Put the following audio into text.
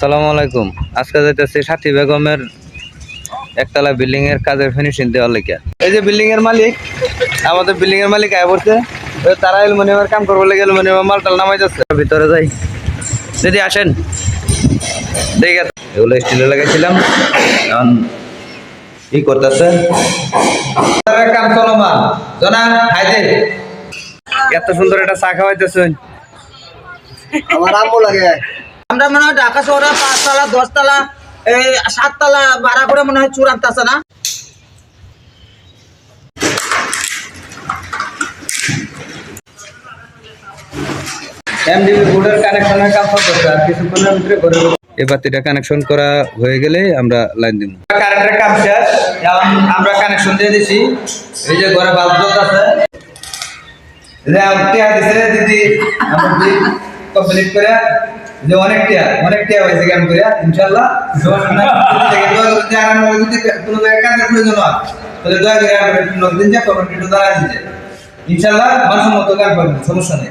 আসসালামু আলাইকুম। আজকে যাইতেছি সাথী বেগমের একতলা বিল্ডিং এর কাজের ফিনিশিং দেওয়ার লেগে। এই যে বিল্ডিং এর মালিক, আমাদের বিল্ডিং এর মালিক আয় পড়ছে। তারা অ্যালুমিনিয়ামের কাম করবো লেগে অ্যালুমিনিয়ামের মালটাল নামাই যাচ্ছে। ভিতরে যাই, যদি আসেন ঠিক আছে। এগুলো স্টিলে লাগাইছিলাম, এখন কি করতেছে কাম চলমান। জনা খাইতে এত সুন্দর একটা চা খাওয়াইতেছেন, আমার আম্মু লাগে। আমরা মনে হয় ঢাকা শহরে 5 তলা 10 তলা 7 তলা ভাড়া করে মনে হয় চূড়ান্ত আছে না। এমডিবি বোর্ডের কানেকশনের কাজ চলতেছে, আর কিছুক্ষণের ভিতরে ঘরে এই বাতিটা কানেকশন করা হয়ে গেলে আমরা লাইন দিব। কারেন্টের কাম শেষ, এখন আমরা কানেকশন দিয়ে দিছি। এই যে ঘরে বাল্ব জ্বলতেছে, যে টিয়া দিছে দিদি আমরা বিল কমপ্লিট করে যে অনেক টিয়া হয়েছে কাম করে ইনশাআল্লাহ। যদি আমরা যদি কোনো জায়গায় কাজের প্রয়োজন হয় তাহলে দয়া করে আমরা একটু নক দিন, যে কমেন্ট একটু জানাই দিন, ইনশাআল্লাহ মানসম্মত কাজ করব, সমস্যা নেই।